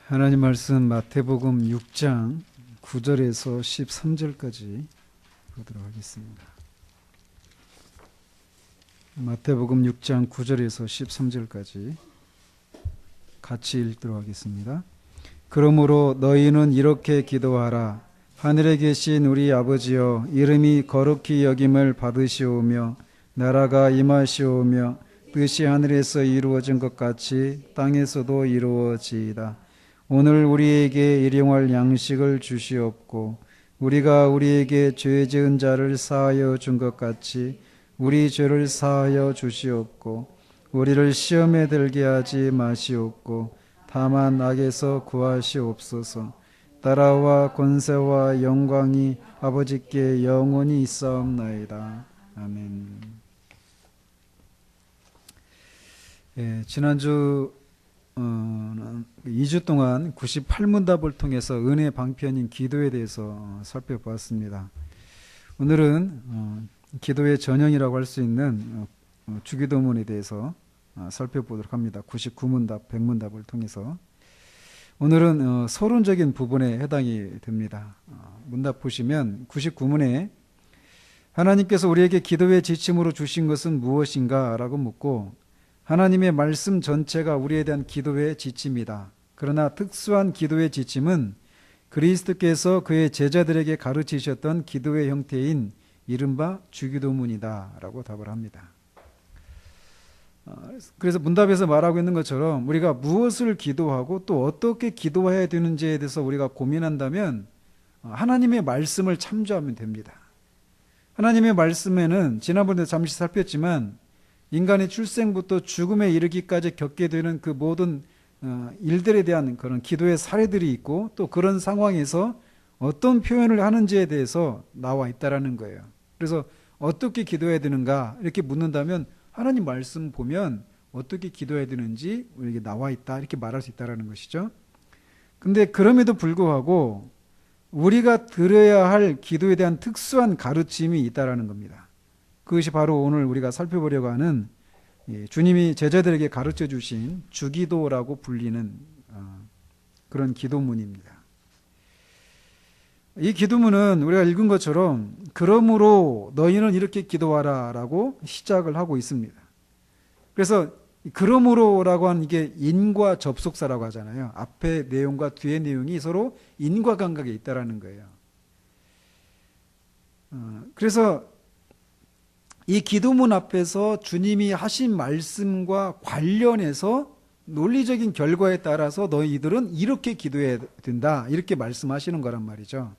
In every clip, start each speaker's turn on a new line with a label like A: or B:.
A: 하나님 말씀 마태복음 6장 9절에서 13절까지 보도록 하겠습니다. 마태복음 6장 9절에서 13절까지 같이 읽도록 하겠습니다. 그러므로 너희는 이렇게 기도하라. 하늘에 계신 우리 아버지여, 이름이 거룩히 여김을 받으시오며 나라가 임하시오며 뜻이 하늘에서 이루어진 것 같이 땅에서도 이루어지이다. 오늘 우리에게 일용할 양식을 주시옵고 우리가 우리에게 죄 지은 자를 사하여 준 것 같이 우리 죄를 사하여 주시옵고 우리를 시험에 들게 하지 마시옵고 다만 악에서 구하시옵소서. 나라와 권세와 영광이 아버지께 영원히 있사옵나이다. 아멘. 지난주 2주 동안 98문답을 통해서 은혜 방편인 기도에 대해서 살펴보았습니다. 오늘은 기도의 전형이라고 할 수 있는 주기도문에 대해서 살펴보도록 합니다. 99문답, 100문답을 통해서. 오늘은 서론적인 부분에 해당이 됩니다. 문답 보시면 99문에 하나님께서 우리에게 기도의 지침으로 주신 것은 무엇인가? 라고 묻고 하나님의 말씀 전체가 우리에 대한 기도의 지침이다. 그러나 특수한 기도의 지침은 그리스도께서 그의 제자들에게 가르치셨던 기도의 형태인 이른바 주기도문이다 라고 답을 합니다. 그래서 문답에서 말하고 있는 것처럼 우리가 무엇을 기도하고 또 어떻게 기도해야 되는지에 대해서 우리가 고민한다면 하나님의 말씀을 참조하면 됩니다. 하나님의 말씀에는 지난번에 잠시 살폈지만 인간의 출생부터 죽음에 이르기까지 겪게 되는 그 모든 일들에 대한 그런 기도의 사례들이 있고 또 그런 상황에서 어떤 표현을 하는지에 대해서 나와 있다라는 거예요. 그래서 어떻게 기도해야 되는가 이렇게 묻는다면 하나님 말씀 보면 어떻게 기도해야 되는지 우리에게 나와 있다 이렇게 말할 수 있다라는 것이죠. 근데 그럼에도 불구하고 우리가 들어야 할 기도에 대한 특수한 가르침이 있다라는 겁니다. 그것이 바로 오늘 우리가 살펴보려고 하는 주님이 제자들에게 가르쳐 주신 주기도라고 불리는 그런 기도문입니다. 이 기도문은 우리가 읽은 것처럼 그러므로 너희는 이렇게 기도하라 라고 시작을 하고 있습니다. 그래서 그러므로라고 하는 이게 인과 접속사라고 하잖아요. 앞에 내용과 뒤에 내용이 서로 인과관계에 있다라는 거예요. 그래서 이 기도문 앞에서 주님이 하신 말씀과 관련해서 논리적인 결과에 따라서 너희들은 이렇게 기도해야 된다 이렇게 말씀하시는 거란 말이죠.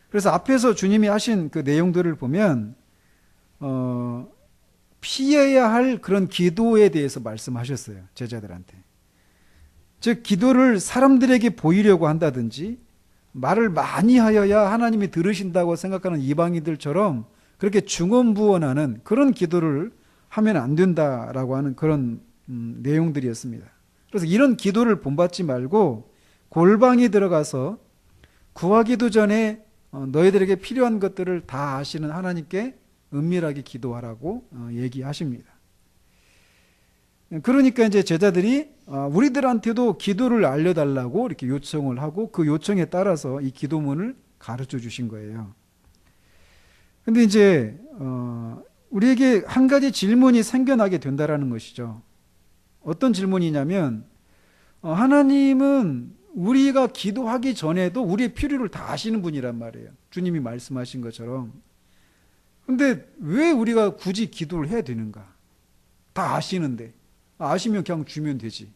A: 그래서 앞에서 주님이 하신 그 내용들을 보면 피해야 할 그런 기도에 대해서 말씀하셨어요. 제자들한테. 즉 기도를 사람들에게 보이려고 한다든지 말을 많이 하여야 하나님이 들으신다고 생각하는 이방인들처럼 그렇게 중언부언하는 그런 기도를 하면 안 된다라고 하는 그런 내용들이었습니다. 그래서 이런 기도를 본받지 말고 골방에 들어가서 구하기도 전에 너희들에게 필요한 것들을 다 아시는 하나님께 은밀하게 기도하라고 얘기하십니다. 그러니까 이제 제자들이 우리들한테도 기도를 알려달라고 이렇게 요청을 하고 그 요청에 따라서 이 기도문을 가르쳐 주신 거예요. 근데 이제 우리에게 한 가지 질문이 생겨나게 된다라는 것이죠. 어떤 질문이냐면 하나님은 우리가 기도하기 전에도 우리의 필요를 다 아시는 분이란 말이에요. 주님이 말씀하신 것처럼. 근데 왜 우리가 굳이 기도를 해야 되는가? 다 아시는데. 아시면 그냥 주면 되지.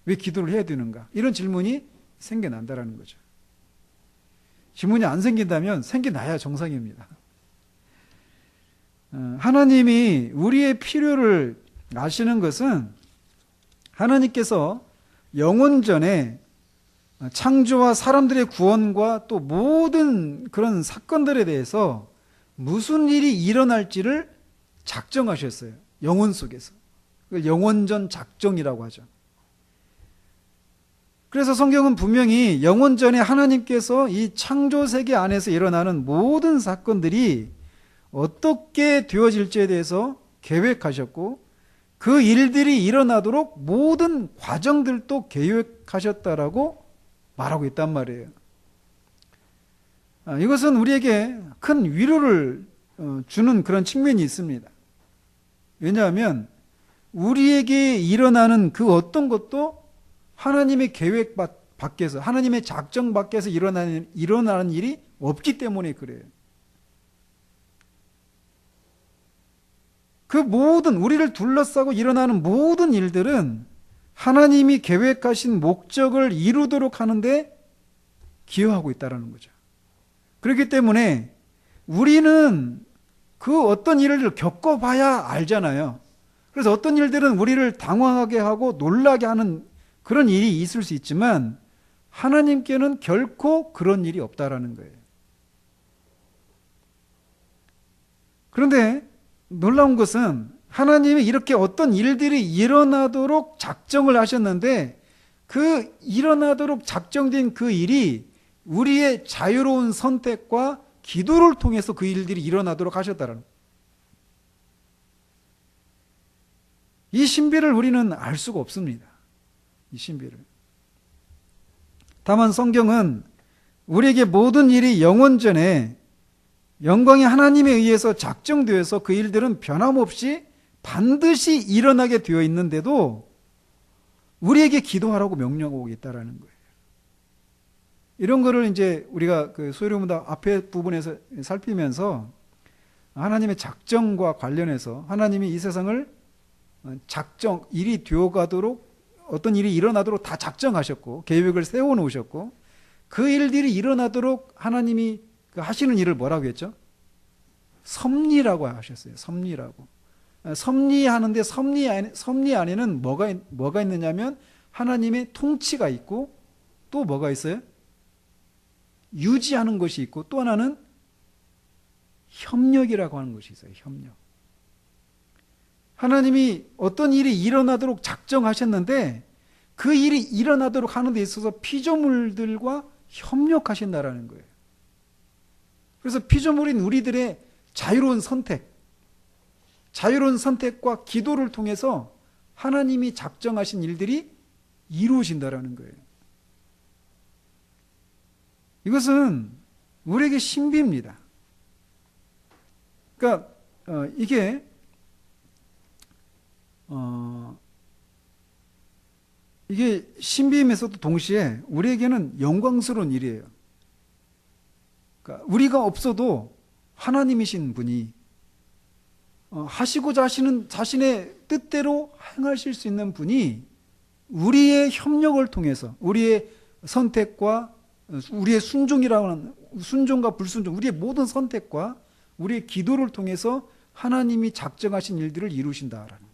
A: 왜 기도를 해야 되는가? 이런 질문이 생겨난다라는 거죠. 질문이 안 생긴다면 생겨나야 정상입니다. 하나님이 우리의 필요를 아시는 것은 하나님께서 영원전에 창조와 사람들의 구원과 또 모든 그런 사건들에 대해서 무슨 일이 일어날지를 작정하셨어요. 영혼 속에서. 그걸 영원전 작정이라고 하죠. 그래서 성경은 분명히 영원전에 하나님께서 이 창조세계 안에서 일어나는 모든 사건들이 어떻게 되어질지에 대해서 계획하셨고 그 일들이 일어나도록 모든 과정들도 계획하셨다라고 말하고 있단 말이에요. 이것은 우리에게 큰 위로를 주는 그런 측면이 있습니다. 왜냐하면 우리에게 일어나는 그 어떤 것도 하나님의 계획 밖에서, 하나님의 작정 밖에서 일어나는 일이 없기 때문에 그래요. 그 모든, 우리를 둘러싸고 일어나는 모든 일들은 하나님이 계획하신 목적을 이루도록 하는데 기여하고 있다는 거죠. 그렇기 때문에 우리는 그 어떤 일을 겪어봐야 알잖아요. 그래서 어떤 일들은 우리를 당황하게 하고 놀라게 하는 그런 일이 있을 수 있지만 하나님께는 결코 그런 일이 없다라는 거예요. 그런데 놀라운 것은 하나님이 이렇게 어떤 일들이 일어나도록 작정을 하셨는데 그 일어나도록 작정된 그 일이 우리의 자유로운 선택과 기도를 통해서 그 일들이 일어나도록 하셨다는 거예요. 이 신비를 우리는 알 수가 없습니다. 이 신비를. 다만 성경은 우리에게 모든 일이 영원전에 영광의 하나님에 의해서 작정되어서 그 일들은 변함없이 반드시 일어나게 되어 있는데도 우리에게 기도하라고 명령하고 있다라는 거예요. 이런 거를 이제 우리가 그 소요리문답 앞에 부분에서 살피면서 하나님의 작정과 관련해서 하나님이 이 세상을 일이 되어가도록 어떤 일이 일어나도록 다 작정하셨고 계획을 세워놓으셨고 그 일들이 일어나도록 하나님이 하시는 일을 뭐라고 했죠? 섭리라고 하셨어요. 섭리라고. 섭리하는데 섭리 안에는 뭐가 있느냐면 하나님의 통치가 있고 또 뭐가 있어요? 유지하는 것이 있고 또 하나는 협력이라고 하는 것이 있어요. 협력. 하나님이 어떤 일이 일어나도록 작정하셨는데 그 일이 일어나도록 하는 데 있어서 피조물들과 협력하신다라는 거예요. 그래서 피조물인 우리들의 자유로운 선택과 기도를 통해서 하나님이 작정하신 일들이 이루어진다라는 거예요. 이것은 우리에게 신비입니다. 그러니까 이게 신비이면서도 동시에 우리에게는 영광스러운 일이에요. 그러니까 우리가 없어도 하나님이신 분이 하시고자 하시는 자신의 뜻대로 행하실 수 있는 분이 우리의 협력을 통해서 우리의 선택과 우리의 순종과 불순종, 우리의 모든 선택과 우리의 기도를 통해서 하나님이 작정하신 일들을 이루신다라는 거예요.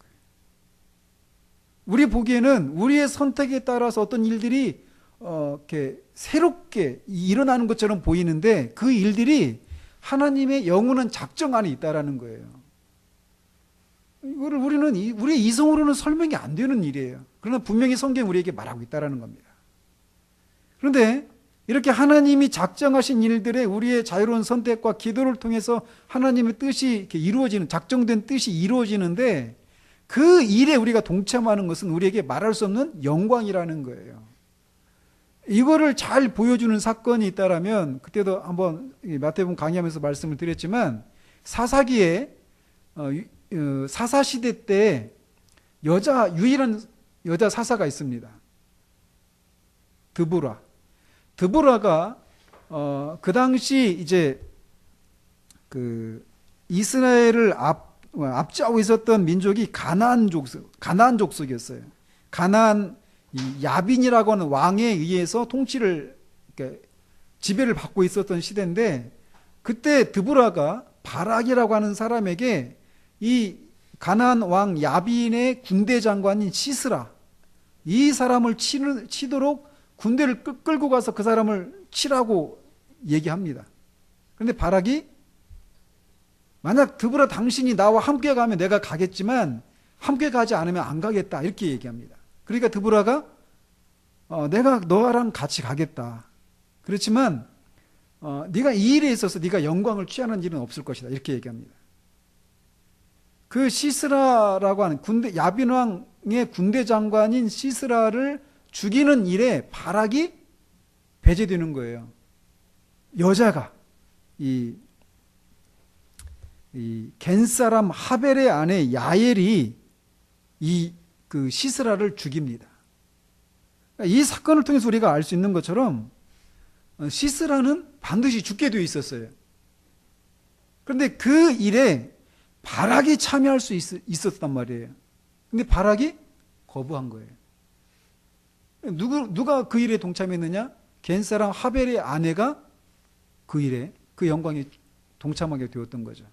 A: 우리 보기에는 우리의 선택에 따라서 어떤 일들이 이렇게 새롭게 일어나는 것처럼 보이는데 그 일들이 하나님의 영원한 작정 안에 있다라는 거예요. 이거를 우리의 이성으로는 설명이 안 되는 일이에요. 그러나 분명히 성경이 우리에게 말하고 있다라는 겁니다. 그런데 이렇게 하나님이 작정하신 일들에 우리의 자유로운 선택과 기도를 통해서 하나님의 뜻이 이렇게 이루어지는, 작정된 뜻이 이루어지는데 그 일에 우리가 동참하는 것은 우리에게 말할 수 없는 영광이라는 거예요. 이거를 잘 보여주는 사건이 있다라면 그때도 한번 마태복음 강의하면서 말씀을 드렸지만 사사기에 사사시대 때 유일한 여자 사사가 있습니다. 드보라가 그 당시 이제 그 이스라엘을 앞지하고 있었던 민족이 가나안 족속이었어요. 가나안 야빈이라고 하는 왕에 의해서 통치를 지배를 받고 있었던 시대인데 그때 드보라가 바락이라고 하는 사람에게 이 가나안 왕 야빈의 군대 장관인 시스라 이 사람을 치도록 군대를 끌고 가서 그 사람을 치라고 얘기합니다. 그런데 바락이 만약 드보라 당신이 나와 함께 가면 내가 가겠지만 함께 가지 않으면 안 가겠다 이렇게 얘기합니다. 그러니까 드보라가 내가 너랑 같이 가겠다. 그렇지만 네가 이 일에 있어서 네가 영광을 취하는 일은 없을 것이다 이렇게 얘기합니다. 그 시스라라고 하는 야빈 왕의 군대 장관인 시스라를 죽이는 일에 바락이 배제되는 거예요. 여자가 이 겐 사람 하벨의 아내 야엘이 그 시스라를 죽입니다. 이 사건을 통해서 우리가 알 수 있는 것처럼 시스라는 반드시 죽게 되어 있었어요. 그런데 그 일에 바락이 참여할 수 있었단 말이에요. 근데 바락이 거부한 거예요. 누가 그 일에 동참했느냐? 겐 사람 하벨의 아내가 그 일에, 그 영광에 동참하게 되었던 거죠.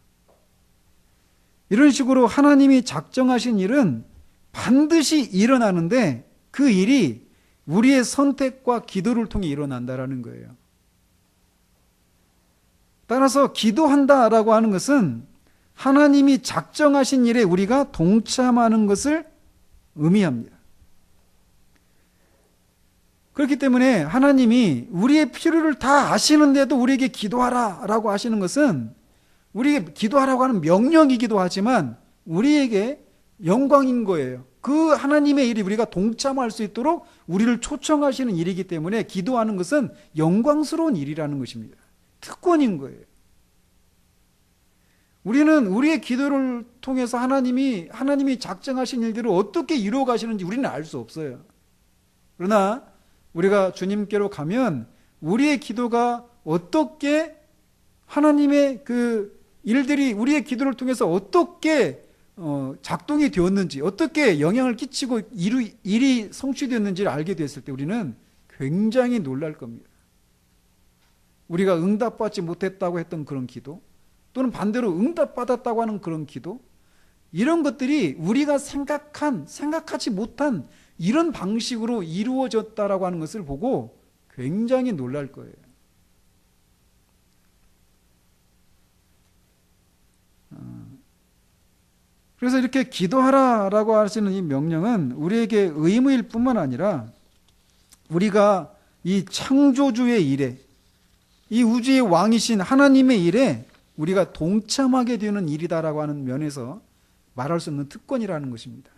A: 이런 식으로 하나님이 작정하신 일은 반드시 일어나는데 그 일이 우리의 선택과 기도를 통해 일어난다라는 거예요. 따라서 기도한다라고 하는 것은 하나님이 작정하신 일에 우리가 동참하는 것을 의미합니다. 그렇기 때문에 하나님이 우리의 필요를 다 아시는데도 우리에게 기도하라라고 하시는 것은 우리에게 기도하라고 하는 명령이기도 하지만 우리에게 영광인 거예요. 그 하나님의 일이 우리가 동참할 수 있도록 우리를 초청하시는 일이기 때문에 기도하는 것은 영광스러운 일이라는 것입니다. 특권인 거예요. 우리는 우리의 기도를 통해서 하나님이 작정하신 일들을 어떻게 이루어 가시는지 우리는 알 수 없어요. 그러나 우리가 주님께로 가면 우리의 기도가 어떻게 하나님의 그 일들이 우리의 기도를 통해서 어떻게 작동이 되었는지, 어떻게 영향을 끼치고 일이 성취되었는지를 알게 됐을 때 우리는 굉장히 놀랄 겁니다. 우리가 응답받지 못했다고 했던 그런 기도, 또는 반대로 응답받았다고 하는 그런 기도, 이런 것들이 우리가 생각하지 못한 이런 방식으로 이루어졌다라고 하는 것을 보고 굉장히 놀랄 거예요. 그래서 이렇게 기도하라라고 하시는 이 명령은 우리에게 의무일 뿐만 아니라 우리가 이 창조주의 일에, 이 우주의 왕이신 하나님의 일에 우리가 동참하게 되는 일이다라고 하는 면에서 말할 수 없는 특권이라는 것입니다.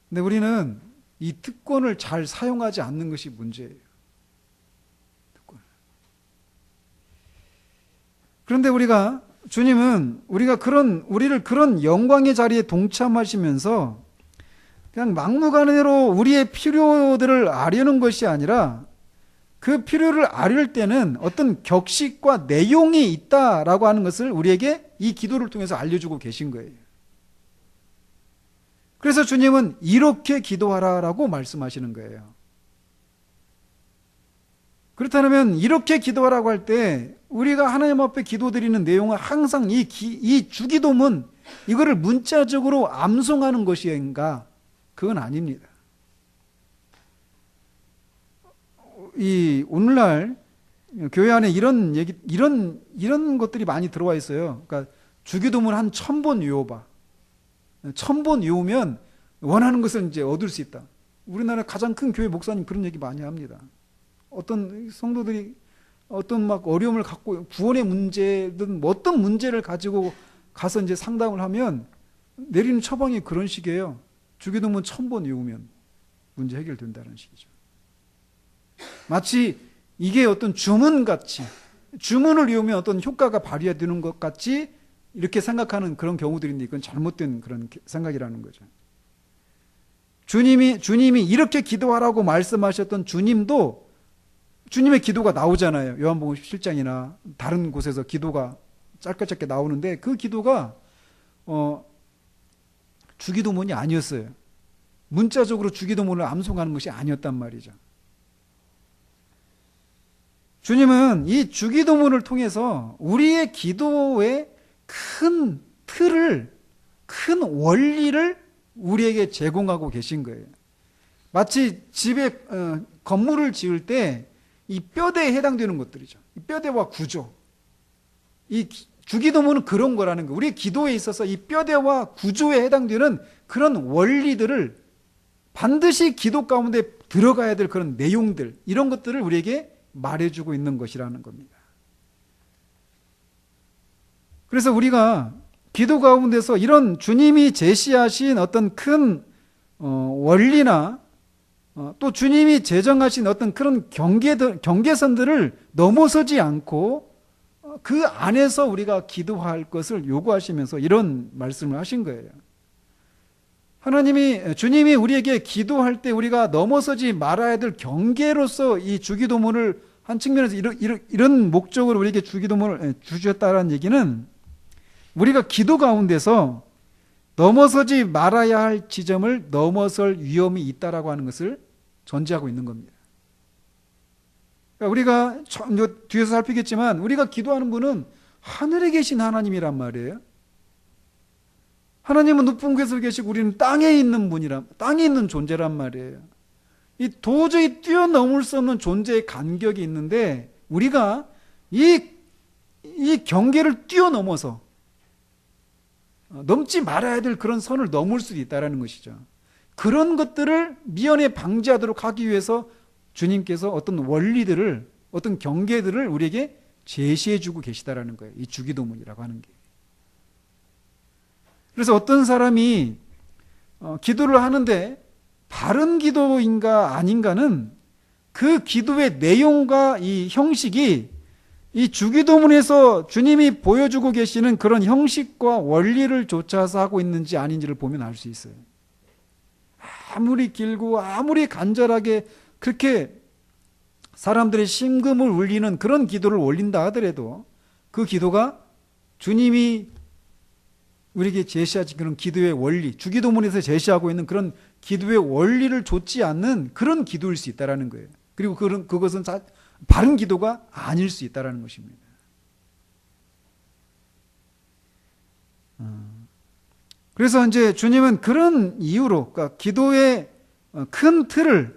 A: 근데 우리는 이 특권을 잘 사용하지 않는 것이 문제예요. 그런데 주님은 우리를 그런 영광의 자리에 동참하시면서 그냥 막무가내로 우리의 필요들을 아려는 것이 아니라 그 필요를 아릴 때는 어떤 격식과 내용이 있다라고 하는 것을 우리에게 이 기도를 통해서 알려주고 계신 거예요. 그래서 주님은 이렇게 기도하라라고 말씀하시는 거예요. 그렇다면 이렇게 기도하라고 할 때 우리가 하나님 앞에 기도드리는 내용은 항상 이 주기도문, 이거를 문자적으로 암송하는 것인가? 그건 아닙니다. 오늘날 교회 안에 이런 것들이 많이 들어와 있어요. 그러니까 주기도문 한 1000번 외워봐. 1000번 외우면 원하는 것을 이제 얻을 수 있다. 우리나라 가장 큰 교회 목사님 그런 얘기 많이 합니다. 어떤 성도들이 어떤 막 어려움을 갖고 구원의 문제든 뭐 어떤 문제를 가지고 가서 이제 상담을 하면 내리는 처방이 그런 식이에요. 주기도문 1000번 외우면 문제 해결된다는 식이죠. 마치 이게 어떤 주문같이, 주문을 외우면 어떤 효과가 발휘되는 것 같이 이렇게 생각하는 그런 경우들인데 이건 잘못된 그런 생각이라는 거죠. 주님이 이렇게 기도하라고 말씀하셨던 주님의 기도가 나오잖아요. 요한복음 17장이나 다른 곳에서 기도가 짧게 나오는데 그 기도가 주기도문이 아니었어요. 문자적으로 주기도문을 암송하는 것이 아니었단 말이죠. 주님은 이 주기도문을 통해서 우리의 기도의 큰 틀을, 큰 원리를 우리에게 제공하고 계신 거예요. 마치 집에 건물을 지을 때 이 뼈대에 해당되는 것들이죠. 이 뼈대와 구조. 이 주기도문은 그런 거라는 거예요. 우리의 기도에 있어서 이 뼈대와 구조에 해당되는 그런 원리들을 반드시 기도 가운데 들어가야 될 그런 내용들, 이런 것들을 우리에게 말해주고 있는 것이라는 겁니다. 그래서 우리가 기도 가운데서 이런 주님이 제시하신 어떤 큰 원리나 또 주님이 제정하신 어떤 그런 경계선들을 넘어서지 않고 그 안에서 우리가 기도할 것을 요구하시면서 이런 말씀을 하신 거예요. 주님이 우리에게 기도할 때 우리가 넘어서지 말아야 될 경계로서 이 주기도문을 한 측면에서 이런 목적으로 우리에게 주기도문을 주셨다는 얘기는 우리가 기도 가운데서 넘어서지 말아야 할 지점을 넘어설 위험이 있다라고 하는 것을 전제하고 있는 겁니다. 그러니까 우리가 뒤에서 살피겠지만 우리가 기도하는 분은 하늘에 계신 하나님이란 말이에요. 하나님은 높은 곳에 계시고 우리는 땅에 있는 존재란 말이에요. 이 도저히 뛰어넘을 수 없는 존재의 간격이 있는데 우리가 이 경계를 뛰어넘어서 넘지 말아야 될 그런 선을 넘을 수도 있다는 것이죠. 그런 것들을 미연에 방지하도록 하기 위해서 주님께서 어떤 원리들을, 어떤 경계들을 우리에게 제시해 주고 계시다라는 거예요. 이 주기도문이라고 하는 게. 그래서 어떤 사람이 기도를 하는데 바른 기도인가 아닌가는 그 기도의 내용과 이 형식이 이 주기도문에서 주님이 보여주고 계시는 그런 형식과 원리를 좇아서 하고 있는지 아닌지를 보면 알 수 있어요. 아무리 길고 아무리 간절하게 그렇게 사람들의 심금을 울리는 그런 기도를 올린다 하더라도 그 기도가 주님이 우리에게 제시하신 그런 기도의 원리, 주기도문에서 제시하고 있는 그런 기도의 원리를 좇지 않는 그런 기도일 수 있다는 거예요. 그리고 그것은 바른 기도가 아닐 수 있다는 것입니다. 그래서 이제 주님은 그런 이유로, 그러니까 기도의 큰 틀을,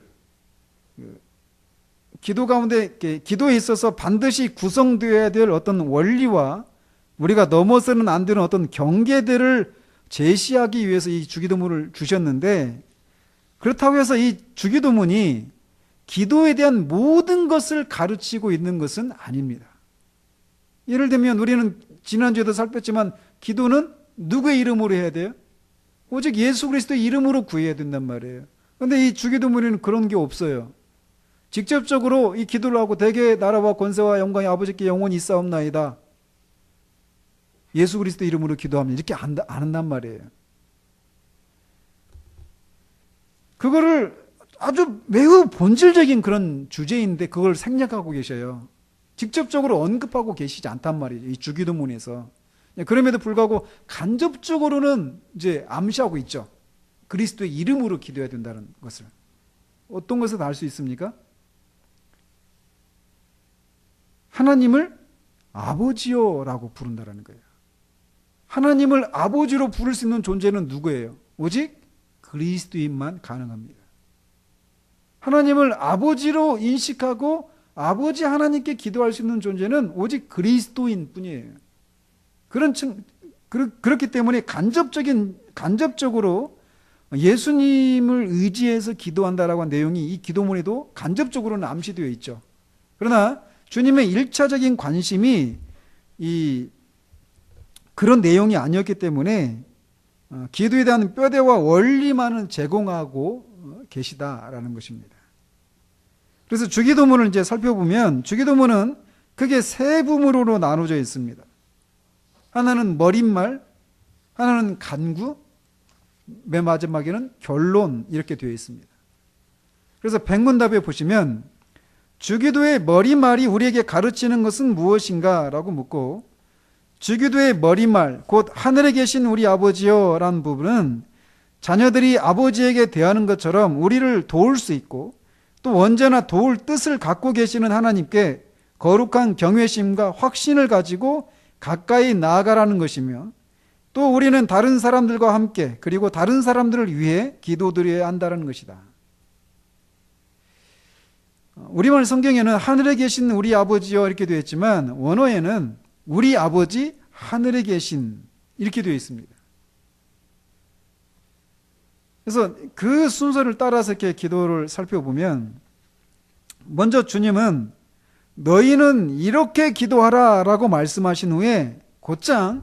A: 기도 가운데, 기도에 있어서 반드시 구성되어야 될 어떤 원리와 우리가 넘어서는 안 되는 어떤 경계들을 제시하기 위해서 이 주기도문을 주셨는데, 그렇다고 해서 이 주기도문이 기도에 대한 모든 것을 가르치고 있는 것은 아닙니다. 예를 들면 우리는 지난주에도 살폈지만 기도는 누구의 이름으로 해야 돼요? 오직 예수 그리스도의 이름으로 구해야 된단 말이에요. 그런데 이 주기도문에는 그런 게 없어요. 직접적으로 이 기도를 하고 대개 나라와 권세와 영광이 아버지께 영원히 있사옵나이다. 예수 그리스도 이름으로 기도하면 이렇게 안 한단 말이에요. 그거를 아주 매우 본질적인 그런 주제인데 그걸 생략하고 계셔요. 직접적으로 언급하고 계시지 않단 말이에요. 이 주기도문에서. 그럼에도 불구하고 간접적으로는 이제 암시하고 있죠. 그리스도의 이름으로 기도해야 된다는 것을. 어떤 것을 알 수 있습니까? 하나님을 아버지요라고 부른다는 거예요. 하나님을 아버지로 부를 수 있는 존재는 누구예요? 오직 그리스도인만 가능합니다. 하나님을 아버지로 인식하고 아버지 하나님께 기도할 수 있는 존재는 오직 그리스도인 뿐이에요. 그렇기 때문에 간접적으로 예수님을 의지해서 기도한다라고 한 내용이 이 기도문에도 간접적으로는 암시되어 있죠. 그러나 주님의 1차적인 관심이 그런 내용이 아니었기 때문에 기도에 대한 뼈대와 원리만은 제공하고 계시다라는 것입니다. 그래서 주기도문을 이제 살펴보면 주기도문은 크게 세 부문으로 나눠져 있습니다. 하나는 머릿말, 하나는 간구, 맨 마지막에는 결론 이렇게 되어 있습니다. 그래서 백문답에 보시면 주기도의 머리말이 우리에게 가르치는 것은 무엇인가 라고 묻고 주기도의 머리말 곧 하늘에 계신 우리 아버지요 라는 부분은 자녀들이 아버지에게 대하는 것처럼 우리를 도울 수 있고 또 언제나 도울 뜻을 갖고 계시는 하나님께 거룩한 경외심과 확신을 가지고 가까이 나아가라는 것이며 또 우리는 다른 사람들과 함께 그리고 다른 사람들을 위해 기도드려야 한다는 것이다. 우리말 성경에는 하늘에 계신 우리 아버지요 이렇게 되어 있지만 원어에는 우리 아버지 하늘에 계신 이렇게 되어 있습니다. 그래서 그 순서를 따라서 이렇게 기도를 살펴보면 먼저 주님은 너희는 이렇게 기도하라 라고 말씀하신 후에 곧장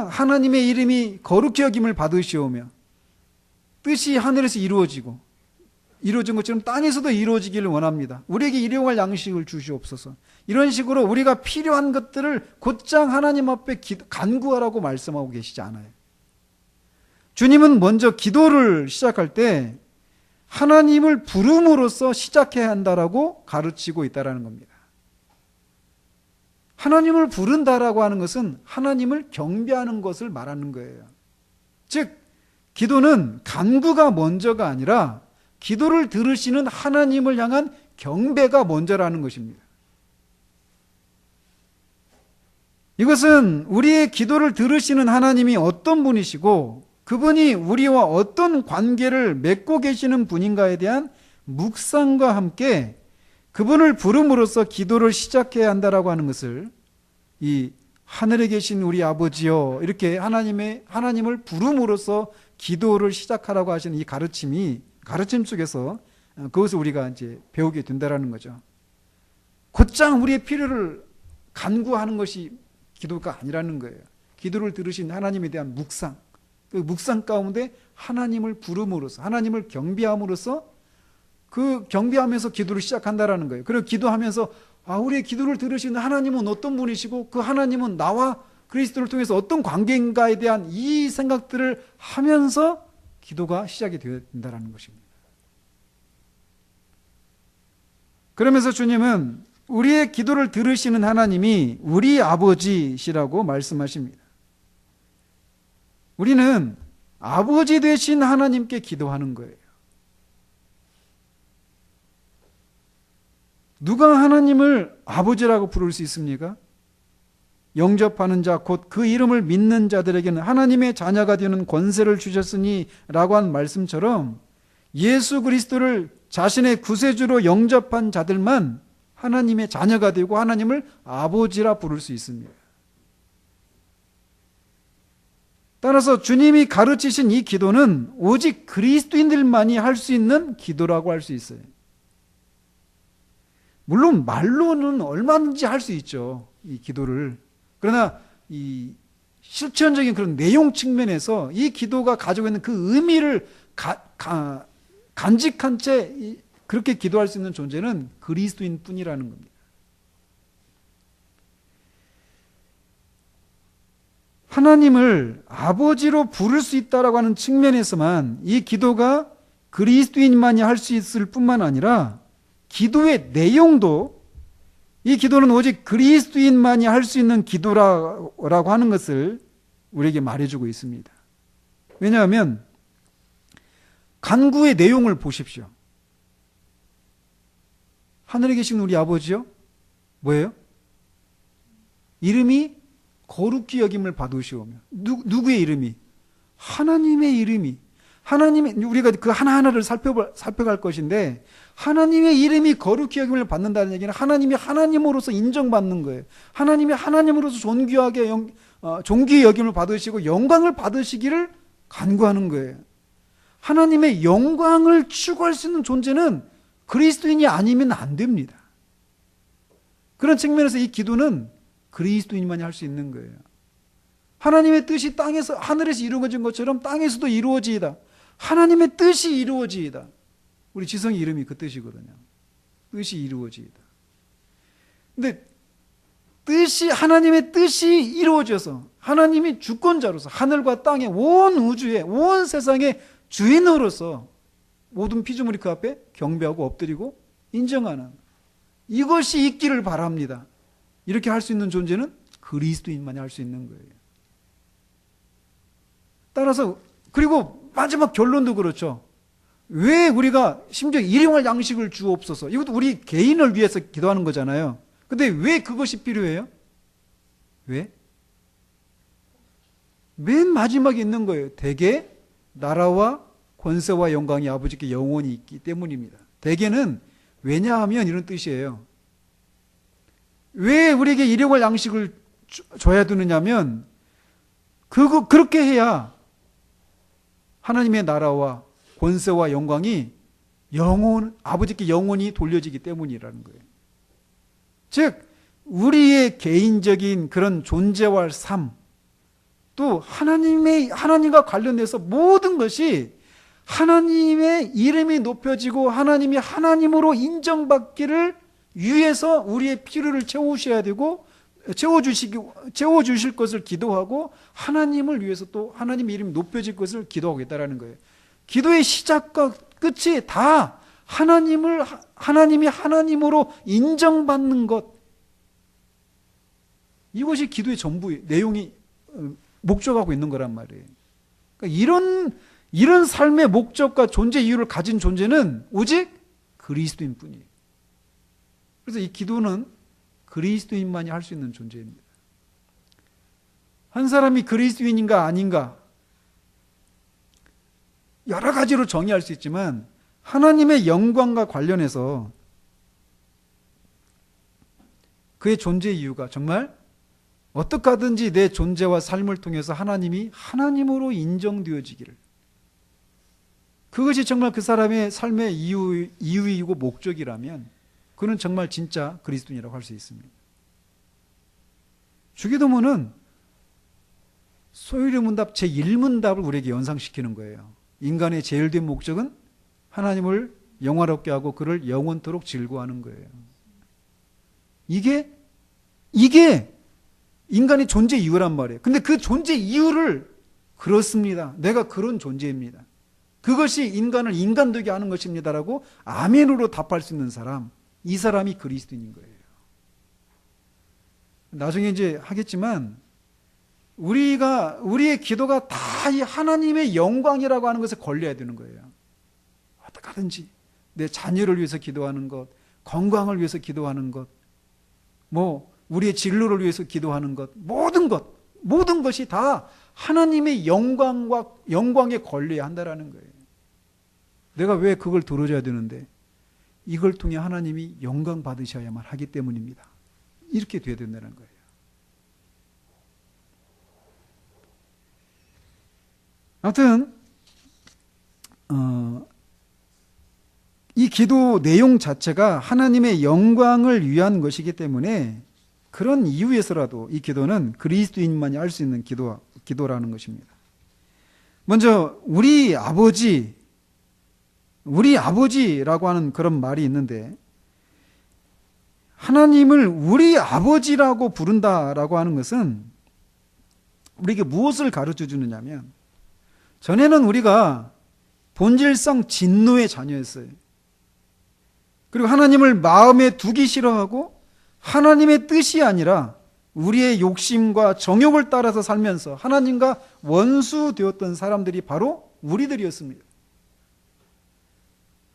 A: 하나님의 이름이 거룩히 여김을 받으시오며 뜻이 하늘에서 이루어진 것처럼 땅에서도 이루어지기를 원합니다. 우리에게 일용할 양식을 주시옵소서. 이런 식으로 우리가 필요한 것들을 곧장 하나님 앞에 간구하라고 말씀하고 계시지 않아요. 주님은 먼저 기도를 시작할 때 하나님을 부름으로써 시작해야 한다라고 가르치고 있다는 겁니다. 하나님을 부른다라고 하는 것은 하나님을 경배하는 것을 말하는 거예요. 즉, 기도는 간구가 먼저가 아니라 기도를 들으시는 하나님을 향한 경배가 먼저라는 것입니다. 이것은 우리의 기도를 들으시는 하나님이 어떤 분이시고 그분이 우리와 어떤 관계를 맺고 계시는 분인가에 대한 묵상과 함께 그분을 부름으로써 기도를 시작해야 한다라고 하는 것을 이 하늘에 계신 우리 아버지여 이렇게 하나님을 부름으로써 기도를 시작하라고 하시는 이 가르침 속에서 그것을 우리가 이제 배우게 된다라는 거죠. 곧장 우리의 필요를 간구하는 것이 기도가 아니라는 거예요. 기도를 들으신 하나님에 대한 묵상, 그 묵상 가운데 하나님을 부름으로써 하나님을 경배함으로써 그 경배하면서 기도를 시작한다라는 거예요. 그리고 기도하면서 우리의 기도를 들으시는 하나님은 어떤 분이시고 그 하나님은 나와 그리스도를 통해서 어떤 관계인가에 대한 이 생각들을 하면서 기도가 시작이 되어야 된다는 것입니다. 그러면서 주님은 우리의 기도를 들으시는 하나님이 우리 아버지시라고 말씀하십니다. 우리는 아버지 되신 하나님께 기도하는 거예요. 누가 하나님을 아버지라고 부를 수 있습니까? 영접하는 자, 곧 그 이름을 믿는 자들에게는 하나님의 자녀가 되는 권세를 주셨으니 라고 한 말씀처럼 예수 그리스도를 자신의 구세주로 영접한 자들만 하나님의 자녀가 되고 하나님을 아버지라 부를 수 있습니다. 따라서 주님이 가르치신 이 기도는 오직 그리스도인들만이 할 수 있는 기도라고 할 수 있어요. 물론 말로는 얼마든지 할 수 있죠, 이 기도를. 그러나 이 실천적인 그런 내용 측면에서 이 기도가 가지고 있는 그 의미를 간직한 채 그렇게 기도할 수 있는 존재는 그리스도인 뿐이라는 겁니다. 하나님을 아버지로 부를 수 있다라고 하는 측면에서만 이 기도가 그리스도인만이 할 수 있을 뿐만 아니라 기도의 내용도 이 기도는 오직 그리스도인만이 할 수 있는 기도라고 하는 것을 우리에게 말해주고 있습니다. 왜냐하면 간구의 내용을 보십시오. 하늘에 계신 우리 아버지요? 뭐예요? 이름이 거룩히 여김을 받으시오며. 누구의 이름이? 하나님의 이름이. 우리가 그 하나하나를 살펴갈 것인데 하나님의 이름이 거룩히 여김을 받는다는 얘기는 하나님이 하나님으로서 인정받는 거예요. 하나님이 하나님으로서 존귀의 여김을 받으시고 영광을 받으시기를 간구하는 거예요. 하나님의 영광을 추구할 수 있는 존재는 그리스도인이 아니면 안 됩니다. 그런 측면에서 이 기도는 그리스도인만이 할 수 있는 거예요. 하나님의 뜻이 하늘에서 이루어진 것처럼 땅에서도 이루어지이다. 하나님의 뜻이 이루어지이다. 우리 지성의 이름이 그 뜻이거든요. 뜻이 이루어지이다. 근데 하나님의 뜻이 이루어져서 하나님이 주권자로서 하늘과 땅의 온 우주의 온 세상의 주인으로서 모든 피조물이 그 앞에 경배하고 엎드리고 인정하는 이것이 있기를 바랍니다. 이렇게 할 수 있는 존재는 그리스도인만이 할 수 있는 거예요. 따라서 그리고 마지막 결론도 그렇죠. 왜 우리가 심지어 일용할 양식을 주옵소서. 이것도 우리 개인을 위해서 기도하는 거잖아요. 근데 왜 그것이 필요해요? 왜? 맨 마지막에 있는 거예요. 대개 나라와 권세와 영광이 아버지께 영원히 있기 때문입니다. 대개는 왜냐하면 이런 뜻이에요. 왜 우리에게 일용할 양식을 줘야 되느냐면 그렇게 해야 하나님의 나라와 권세와 영광이 아버지께 영원히 돌려지기 때문이라는 거예요. 즉 우리의 개인적인 그런 존재와 삶, 또 하나님과 관련해서 모든 것이 하나님의 이름이 높여지고 하나님이 하나님으로 인정받기를 위해서 우리의 필요를 채우셔야 되고 채워주실 것을 기도하고 하나님을 위해서 또 하나님의 이름이 높여질 것을 기도하겠다라는 거예요. 기도의 시작과 끝이 다 하나님이 하나님으로 인정받는 것, 이것이 기도의 전부의 내용이 목적하고 있는 거란 말이에요. 그러니까 이런 삶의 목적과 존재 이유를 가진 존재는 오직 그리스도인 뿐이에요. 그래서 이 기도는 그리스도인만이 할 수 있는 존재입니다. 한 사람이 그리스도인인가 아닌가 여러 가지로 정의할 수 있지만 하나님의 영광과 관련해서 그의 존재 이유가 정말 어떻게 하든지 내 존재와 삶을 통해서 하나님이 하나님으로 인정되어지기를, 그것이 정말 그 사람의 삶의 이유이고 목적이라면 그는 정말 진짜 그리스도인이라고 할 수 있습니다. 주기도문은 소유리문답 제1문답을 우리에게 연상시키는 거예요. 인간의 제일 된 목적은 하나님을 영화롭게 하고 그를 영원토록 즐거워하는 거예요. 이게 인간의 존재 이유란 말이에요. 근데 그 존재 이유를 그렇습니다, 내가 그런 존재입니다, 그것이 인간을 인간되게 하는 것입니다라고 아멘으로 답할 수 있는 사람, 이 사람이 그리스도인인 거예요. 나중에 이제 하겠지만 우리의 기도가 다 이 하나님의 영광이라고 하는 것에 걸려야 되는 거예요. 어떻게 하든지 내 자녀를 위해서 기도하는 것, 건강을 위해서 기도하는 것, 우리의 진로를 위해서 기도하는 것, 모든 것이 다 하나님의 영광에 걸려야 한다라는 거예요. 내가 왜 그걸 들어줘야 되는데 이걸 통해 하나님이 영광 받으셔야만 하기 때문입니다. 이렇게 돼야 된다는 거예요. 아무튼 이 기도 내용 자체가 하나님의 영광을 위한 것이기 때문에 그런 이유에서라도 이 기도는 그리스도인만이 할 수 있는 기도라는 것입니다. 먼저 우리 아버지라고 하는 그런 말이 있는데, 하나님을 우리 아버지라고 부른다라고 하는 것은 우리에게 무엇을 가르쳐 주느냐면, 전에는 우리가 본질상 진노의 자녀였어요. 그리고 하나님을 마음에 두기 싫어하고 하나님의 뜻이 아니라 우리의 욕심과 정욕을 따라서 살면서 하나님과 원수되었던 사람들이 바로 우리들이었습니다.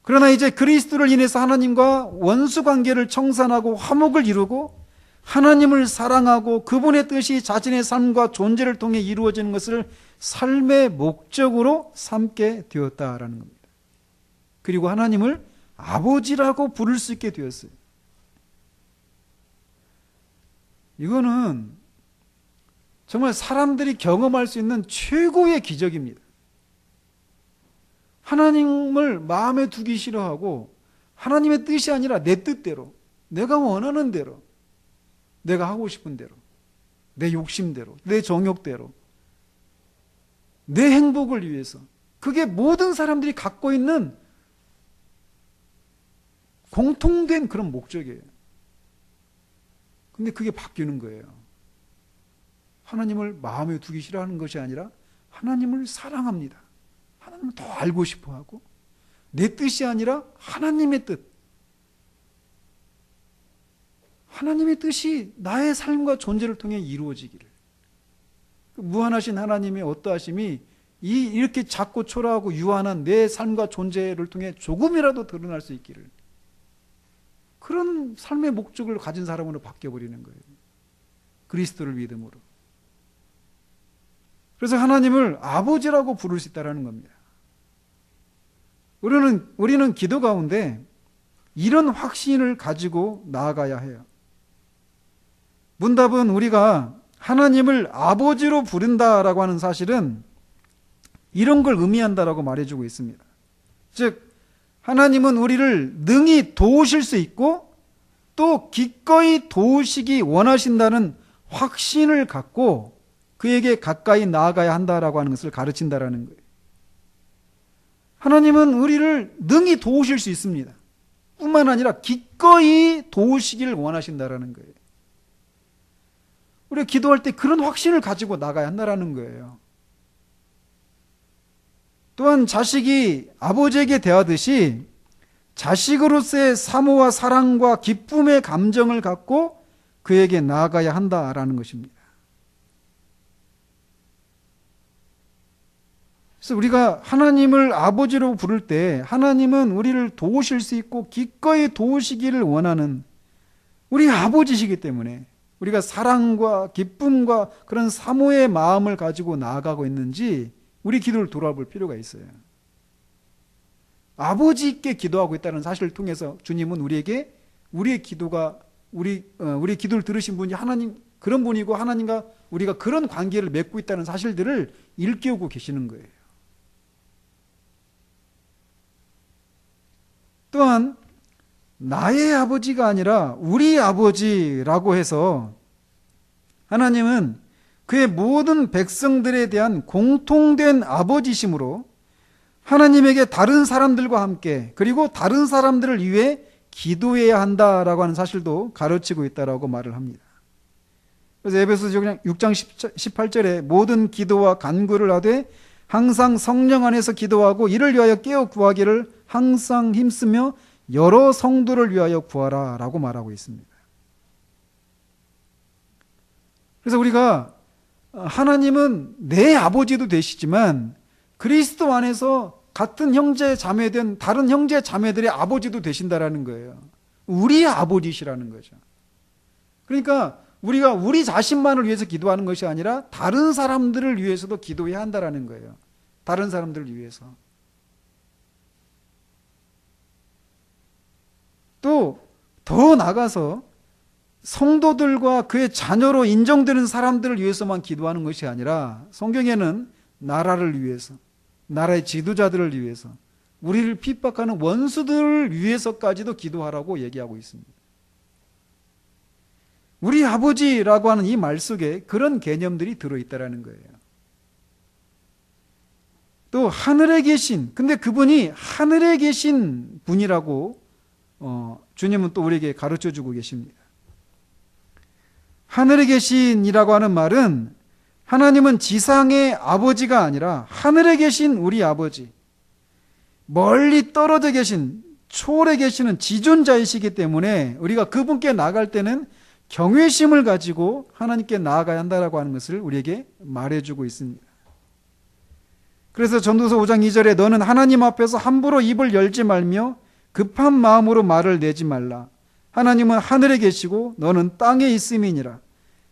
A: 그러나 이제 그리스도를 인해서 하나님과 원수 관계를 청산하고 화목을 이루고 하나님을 사랑하고 그분의 뜻이 자신의 삶과 존재를 통해 이루어지는 것을 삶의 목적으로 삼게 되었다라는 겁니다. 그리고 하나님을 아버지라고 부를 수 있게 되었어요. 이거는 정말 사람들이 경험할 수 있는 최고의 기적입니다. 하나님을 마음에 두기 싫어하고 하나님의 뜻이 아니라 내 뜻대로, 내가 원하는 대로, 내가 하고 싶은 대로, 내 욕심대로, 내 정욕대로, 내 행복을 위해서, 그게 모든 사람들이 갖고 있는 공통된 그런 목적이에요. 근데 그게 바뀌는 거예요. 하나님을 마음에 두기 싫어하는 것이 아니라 하나님을 사랑합니다. 하나님을 더 알고 싶어하고 내 뜻이 아니라 하나님의 뜻, 하나님의 뜻이 나의 삶과 존재를 통해 이루어지기를, 무한하신 하나님의 어떠하심이 이렇게 작고 초라하고 유한한 내 삶과 존재를 통해 조금이라도 드러날 수 있기를, 그런 삶의 목적을 가진 사람으로 바뀌어버리는 거예요. 그리스도를 믿음으로. 그래서 하나님을 아버지라고 부를 수 있다는 겁니다. 우리는 기도 가운데 이런 확신을 가지고 나아가야 해요. 문답은 우리가 하나님을 아버지로 부른다라고 하는 사실은 이런 걸 의미한다라고 말해주고 있습니다. 즉 하나님은 우리를 능히 도우실 수 있고 또 기꺼이 도우시기 원하신다는 확신을 갖고 그에게 가까이 나아가야 한다라고 하는 것을 가르친다라는 거예요. 하나님은 우리를 능히 도우실 수 있습니다. 뿐만 아니라 기꺼이 도우시기를 원하신다라는 거예요. 우리가 기도할 때 그런 확신을 가지고 나가야 한다라는 거예요. 또한 자식이 아버지에게 대하듯이 자식으로서의 사모와 사랑과 기쁨의 감정을 갖고 그에게 나아가야 한다라는 것입니다. 그래서 우리가 하나님을 아버지로 부를 때 하나님은 우리를 도우실 수 있고 기꺼이 도우시기를 원하는 우리 아버지시기 때문에 우리가 사랑과 기쁨과 그런 사모의 마음을 가지고 나아가고 있는지 우리 기도를 돌아볼 필요가 있어요. 아버지께 기도하고 있다는 사실을 통해서 주님은 우리에게 우리의 기도가 우리 기도를 들으신 분이 하나님 그런 분이고 하나님과 우리가 그런 관계를 맺고 있다는 사실들을 일깨우고 계시는 거예요. 또한 나의 아버지가 아니라 우리 아버지라고 해서 하나님은 그의 모든 백성들에 대한 공통된 아버지심으로 하나님에게 다른 사람들과 함께 그리고 다른 사람들을 위해 기도해야 한다라고 하는 사실도 가르치고 있다라고 말을 합니다. 그래서 에베소서 6장 18절에 모든 기도와 간구를 하되 항상 성령 안에서 기도하고 이를 위하여 깨어 구하기를 항상 힘쓰며 여러 성도를 위하여 구하라 라고 말하고 있습니다. 그래서 우리가 하나님은 내 아버지도 되시지만 그리스도 안에서 같은 형제 자매된 다른 형제 자매들의 아버지도 되신다라는 거예요. 우리의 아버지시라는 거죠. 그러니까 우리가 우리 자신만을 위해서 기도하는 것이 아니라 다른 사람들을 위해서도 기도해야 한다라는 거예요. 다른 사람들을 위해서. 또 더 나가서 성도들과 그의 자녀로 인정되는 사람들을 위해서만 기도하는 것이 아니라 성경에는 나라를 위해서, 나라의 지도자들을 위해서, 우리를 핍박하는 원수들을 위해서까지도 기도하라고 얘기하고 있습니다. 우리 아버지라고 하는 이 말 속에 그런 개념들이 들어있다라는 거예요. 또 하늘에 계신, 근데 그분이 하늘에 계신 분이라고 주님은 또 우리에게 가르쳐주고 계십니다. 하늘에 계신이라고 하는 말은 하나님은 지상의 아버지가 아니라 하늘에 계신 우리 아버지, 멀리 떨어져 계신 초월에 계시는 지존자이시기 때문에 우리가 그분께 나아갈 때는 경외심을 가지고 하나님께 나아가야 한다라고 하는 것을 우리에게 말해주고 있습니다. 그래서 전도서 5장 2절에 너는 하나님 앞에서 함부로 입을 열지 말며 급한 마음으로 말을 내지 말라. 하나님은 하늘에 계시고 너는 땅에 있음이니라.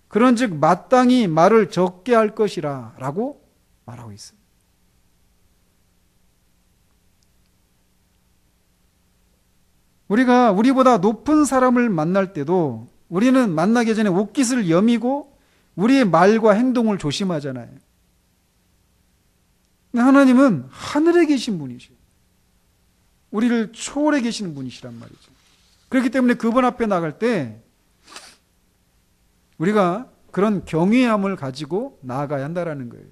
A: 그런즉 마땅히 말을 적게 할 것이라 라고 말하고 있습니다. 우리가 우리보다 높은 사람을 만날 때도 우리는 만나기 전에 옷깃을 여미고 우리의 말과 행동을 조심하잖아요. 근데 하나님은 하늘에 계신 분이시죠. 우리를 초월해 계시는 분이시란 말이죠. 그렇기 때문에 그분 앞에 나갈 때 우리가 그런 경외함을 가지고 나아가야 한다는 거예요.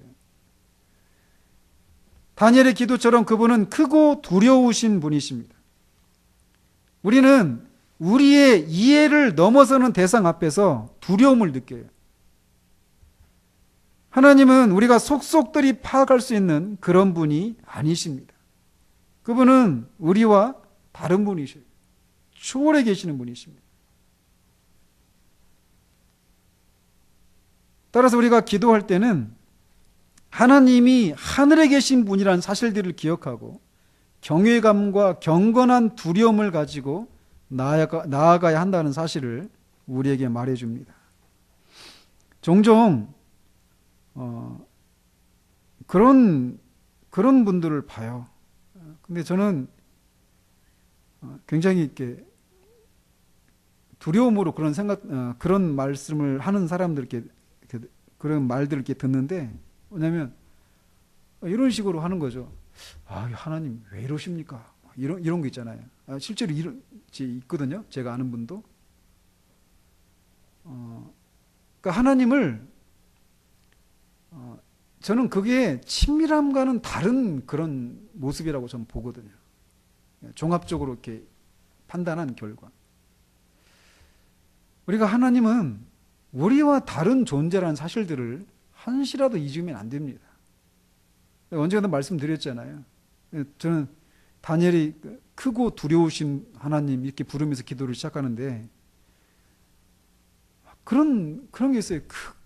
A: 다니엘의 기도처럼 그분은 크고 두려우신 분이십니다. 우리는 우리의 이해를 넘어서는 대상 앞에서 두려움을 느껴요. 하나님은 우리가 속속들이 파악할 수 있는 그런 분이 아니십니다. 그분은 우리와 다른 분이셔요. 초월해 계시는 분이십니다. 따라서 우리가 기도할 때는 하나님이 하늘에 계신 분이라는 사실들을 기억하고 경외감과 경건한 두려움을 가지고 나아가야 한다는 사실을 우리에게 말해줍니다. 종종 그런 분들을 봐요. 근데 저는 굉장히 이렇게 두려움으로 그런 말씀을 하는 사람들께 그런 말들을 이렇게 듣는데, 뭐냐면 이런 식으로 하는 거죠. 하나님 왜 이러십니까? 이런 거 있잖아요. 실제로 이런 있거든요. 제가 아는 분도. 그러니까 하나님을 저는 그게 친밀함과는 다른 그런 모습이라고 저는 보거든요. 종합적으로 이렇게 판단한 결과. 우리가 하나님은 우리와 다른 존재라는 사실들을 한시라도 잊으면 안 됩니다. 언젠가도 말씀드렸잖아요. 저는 다니엘이 크고 두려우신 하나님 이렇게 부르면서 기도를 시작하는데 그런 게 있어요.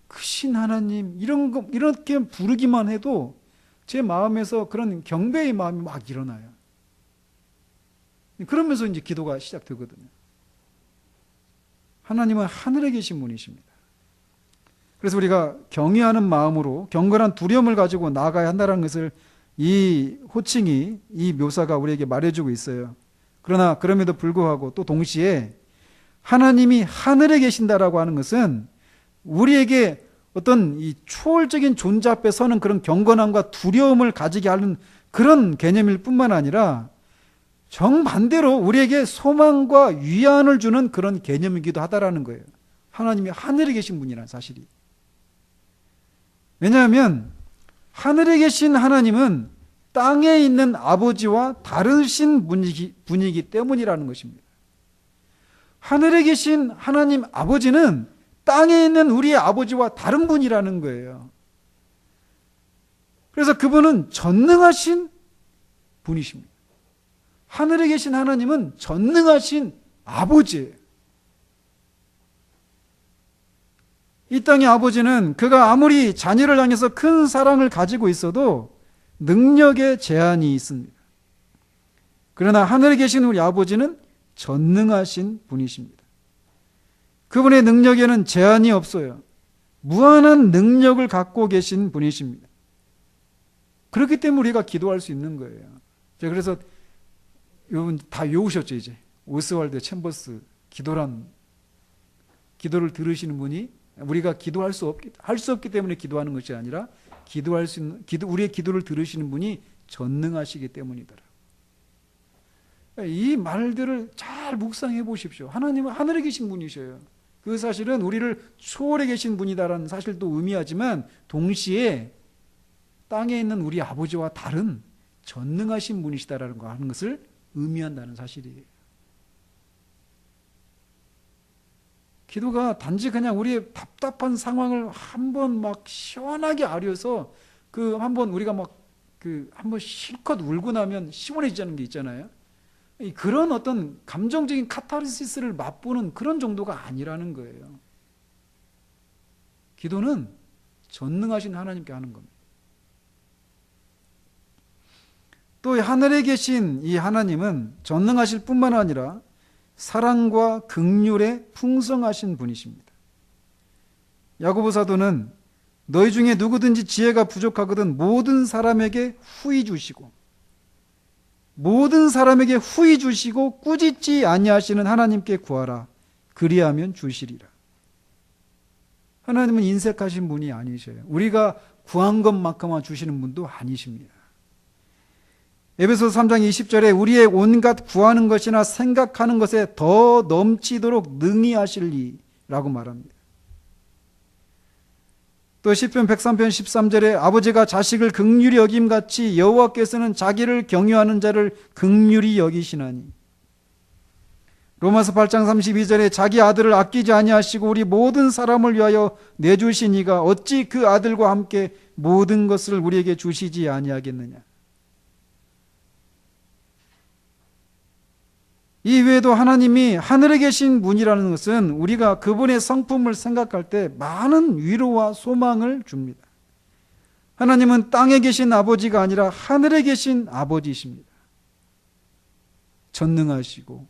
A: 크신 하나님 이렇게 부르기만 해도 제 마음에서 그런 경배의 마음이 막 일어나요. 그러면서 이제 기도가 시작되거든요. 하나님은 하늘에 계신 분이십니다. 그래서 우리가 경외하는 마음으로 경건한 두려움을 가지고 나아가야 한다는 것을 이 호칭이, 이 묘사가 우리에게 말해주고 있어요. 그러나 그럼에도 불구하고 또 동시에 하나님이 하늘에 계신다라고 하는 것은 우리에게 어떤 이 초월적인 존재 앞에 서는 그런 경건함과 두려움을 가지게 하는 그런 개념일 뿐만 아니라 정반대로 우리에게 소망과 위안을 주는 그런 개념이기도 하다라는 거예요. 하나님이 하늘에 계신 분이라는 사실이. 왜냐하면 하늘에 계신 하나님은 땅에 있는 아버지와 다르신 분이기 때문이라는 것입니다. 하늘에 계신 하나님 아버지는 땅에 있는 우리의 아버지와 다른 분이라는 거예요. 그래서 그분은 전능하신 분이십니다. 하늘에 계신 하나님은 전능하신 아버지예요. 이 땅의 아버지는 그가 아무리 자녀를 향해서 큰 사랑을 가지고 있어도 능력에 제한이 있습니다. 그러나 하늘에 계신 우리 아버지는 전능하신 분이십니다. 그분의 능력에는 제한이 없어요. 무한한 능력을 갖고 계신 분이십니다. 그렇기 때문에 우리가 기도할 수 있는 거예요. 제가 그래서 여러분 다 외우셨죠 이제. 오스왈드 챔버스 기도를 들으시는 분이 우리가 기도할 수 없기 때문에 기도하는 것이 아니라 기도할 수 있는 우리의 기도를 들으시는 분이 전능하시기 때문이더라. 이 말들을 잘 묵상해 보십시오. 하나님은 하늘에 계신 분이셔요. 그 사실은 우리를 초월해 계신 분이다라는 사실도 의미하지만 동시에 땅에 있는 우리 아버지와 다른 전능하신 분이시다라는 거 하는 것을 의미한다는 사실이에요. 기도가 단지 그냥 우리의 답답한 상황을 한번 막 시원하게 아려서 한번 우리가 한번 실컷 울고 나면 시원해지는 게 있잖아요. 그런 어떤 감정적인 카타르시스를 맛보는 그런 정도가 아니라는 거예요. 기도는 전능하신 하나님께 하는 겁니다. 또 하늘에 계신 이 하나님은 전능하실 뿐만 아니라 사랑과 긍휼에 풍성하신 분이십니다. 야고보 사도는 너희 중에 누구든지 지혜가 부족하거든 모든 사람에게 후히 주시고 꾸짖지 아니하시는 하나님께 구하라. 그리하면 주시리라. 하나님은 인색하신 분이 아니셔요. 우리가 구한 것만큼만 주시는 분도 아니십니다. 에베소서 3장 20절에 우리의 온갖 구하는 것이나 생각하는 것에 더 넘치도록 능히 하실리라고 말합니다. 또 시편 103편 13절에 아버지가 자식을 긍휼히 여김같이 여호와께서는 자기를 경유하는 자를 긍휼히 여기시나니. 로마서 8장 32절에 자기 아들을 아끼지 아니하시고 우리 모든 사람을 위하여 내주시니가 어찌 그 아들과 함께 모든 것을 우리에게 주시지 아니하겠느냐. 이 외에도 하나님이 하늘에 계신 분이라는 것은 우리가 그분의 성품을 생각할 때 많은 위로와 소망을 줍니다. 하나님은 땅에 계신 아버지가 아니라 하늘에 계신 아버지이십니다. 전능하시고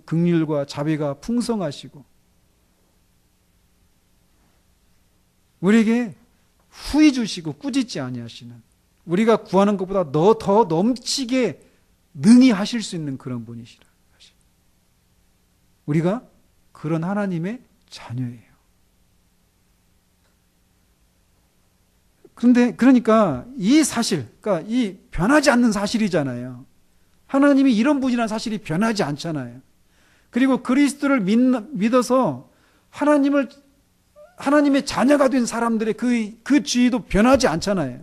A: 긍휼과 자비가 풍성하시고 우리에게 후히 주시고 꾸짖지 아니하시는, 우리가 구하는 것보다 더 넘치게 능히 하실 수 있는 그런 분이시라. 우리가 그런 하나님의 자녀예요. 그러니까 이 사실, 그러니까 이 변하지 않는 사실이잖아요. 하나님이 이런 분이라는 사실이 변하지 않잖아요. 그리고 그리스도를 믿어서 하나님을 하나님의 자녀가 된 사람들의 그 지위도 변하지 않잖아요.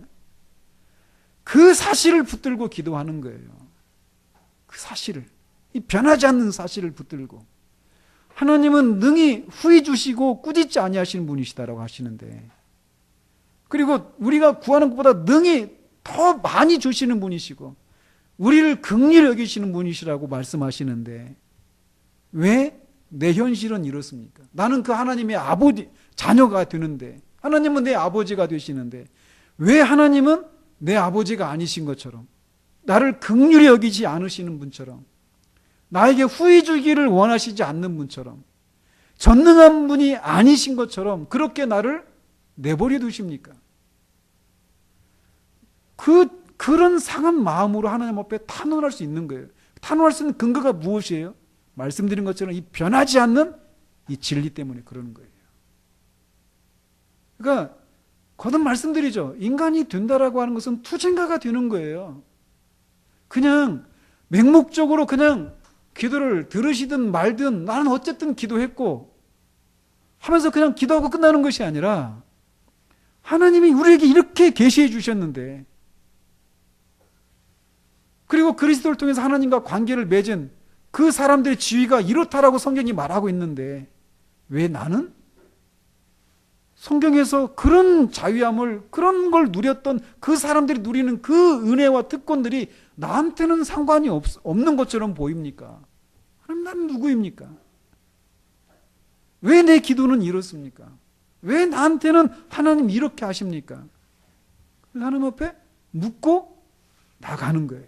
A: 그 사실을 붙들고 기도하는 거예요. 그 사실을. 이 변하지 않는 사실을 붙들고. 하나님은 능히 후히 주시고 꾸짖지 아니하시는 분이시다라고 하시는데, 그리고 우리가 구하는 것보다 능히 더 많이 주시는 분이시고 우리를 긍휼히 여기시는 분이시라고 말씀하시는데, 왜 내 현실은 이렇습니까? 나는 그 하나님의 아버지, 자녀가 되는데, 하나님은 내 아버지가 되시는데, 왜 하나님은 내 아버지가 아니신 것처럼, 나를 긍휼히 여기지 않으시는 분처럼, 나에게 후히 주기를 원하시지 않는 분처럼, 전능한 분이 아니신 것처럼 그렇게 나를 내버려 두십니까? 그런 상한 마음으로 하나님 앞에 탄원할 수 있는 거예요. 탄원할 수 있는 근거가 무엇이에요? 말씀드린 것처럼 이 변하지 않는 이 진리 때문에 그러는 거예요. 그러니까 거듭 말씀드리죠. 인간이 된다라고 하는 것은 투쟁가가 되는 거예요. 그냥 맹목적으로 그냥 기도를 들으시든 말든 나는 어쨌든 기도했고 하면서 그냥 기도하고 끝나는 것이 아니라, 하나님이 우리에게 이렇게 계시해 주셨는데, 그리고 그리스도를 통해서 하나님과 관계를 맺은 그 사람들의 지위가 이렇다라고 성경이 말하고 있는데, 왜 나는 성경에서 그런 자유함을, 그런 걸 누렸던 그 사람들이 누리는 그 은혜와 특권들이 나한테는 상관이 없는 것처럼 보입니까? 하나님, 나는 누구입니까? 왜 내 기도는 이렇습니까? 왜 나한테는 하나님 이렇게 하십니까? 하나님 앞에 묻고 나가는 거예요.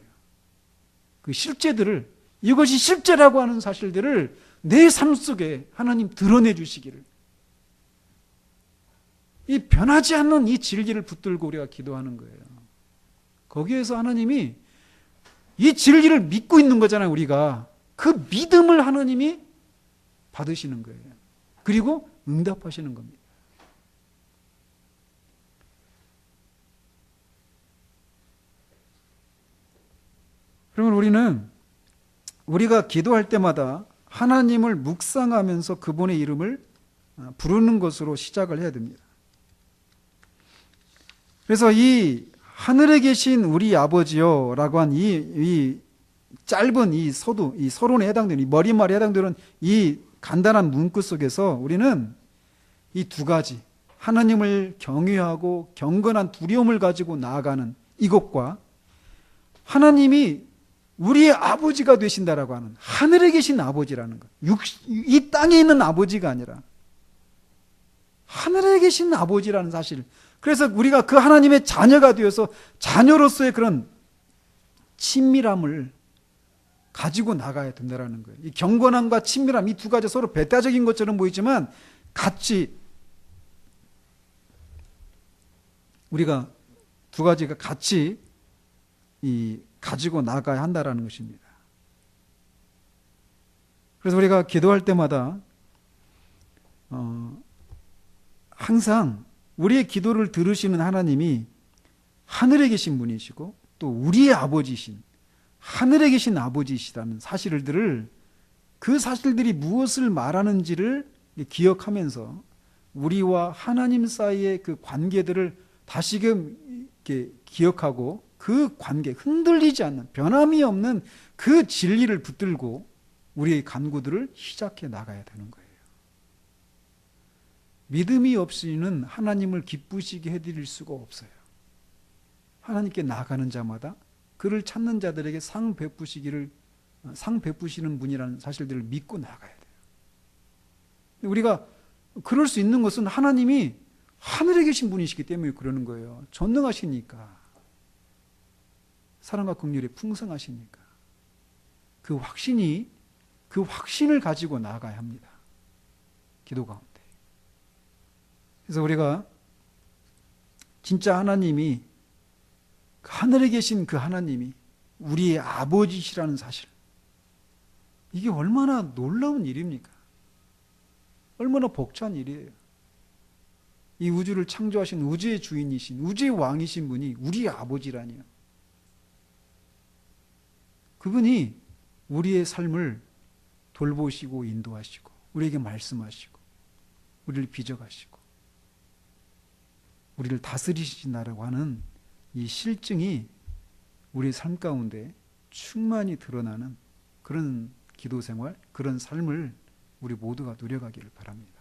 A: 그 실제들을, 이것이 실제라고 하는 사실들을 내 삶 속에 하나님 드러내 주시기를, 이 변하지 않는 이 진리를 붙들고 우리가 기도하는 거예요. 거기에서 하나님이 이 진리를 믿고 있는 거잖아요. 우리가 그 믿음을 하나님이 받으시는 거예요. 그리고 응답하시는 겁니다. 그러면 우리가 기도할 때마다 하나님을 묵상하면서 그분의 이름을 부르는 것으로 시작을 해야 됩니다. 그래서 이 하늘에 계신 우리 아버지요 라고 한 이 짧은 이 서론에 해당되는, 이 머릿말에 해당되는 이 간단한 문구 속에서 우리는 이 두 가지, 하나님을 경외하고 경건한 두려움을 가지고 나아가는 이것과 하나님이 우리의 아버지가 되신다라고 하는 하늘에 계신 아버지라는 것, 이 땅에 있는 아버지가 아니라 하늘에 계신 아버지라는 사실. 그래서 우리가 그 하나님의 자녀가 되어서 자녀로서의 그런 친밀함을 가지고 나가야 된다는 거예요. 이 경건함과 친밀함, 이 두 가지 서로 배타적인 것처럼 보이지만 같이, 우리가 두 가지가 같이 가지고 나가야 한다는 것입니다. 그래서 우리가 기도할 때마다 항상 우리의 기도를 들으시는 하나님이 하늘에 계신 분이시고 또 우리의 아버지이신 하늘에 계신 아버지이시다는 사실들을, 그 사실들이 무엇을 말하는지를 기억하면서 우리와 하나님 사이의 그 관계들을 다시금 이렇게 기억하고 그 관계, 흔들리지 않는, 변함이 없는 그 진리를 붙들고 우리의 간구들을 시작해 나가야 되는 거예요. 믿음이 없이는 하나님을 기쁘시게 해드릴 수가 없어요. 하나님께 나아가는 자마다 그를 찾는 자들에게 상 베푸시는 분이라는 사실들을 믿고 나가야 돼요. 우리가 그럴 수 있는 것은 하나님이 하늘에 계신 분이시기 때문에 그러는 거예요. 전능하시니까, 사랑과 긍휼이 풍성하시니까 그 확신을 가지고 나아가야 합니다. 기도 가운데. 그래서 우리가 진짜 하나님이, 하늘에 계신 그 하나님이 우리의 아버지시라는 사실, 이게 얼마나 놀라운 일입니까? 얼마나 벅찬 일이에요. 이 우주를 창조하신 우주의 주인이신, 우주의 왕이신 분이 우리의 아버지라니요. 그분이 우리의 삶을 돌보시고 인도하시고 우리에게 말씀하시고 우리를 빚어가시고 우리를 다스리신다라고 하는 이 실증이 우리 삶 가운데 충만히 드러나는 그런 기도 생활, 그런 삶을 우리 모두가 누려가기를 바랍니다.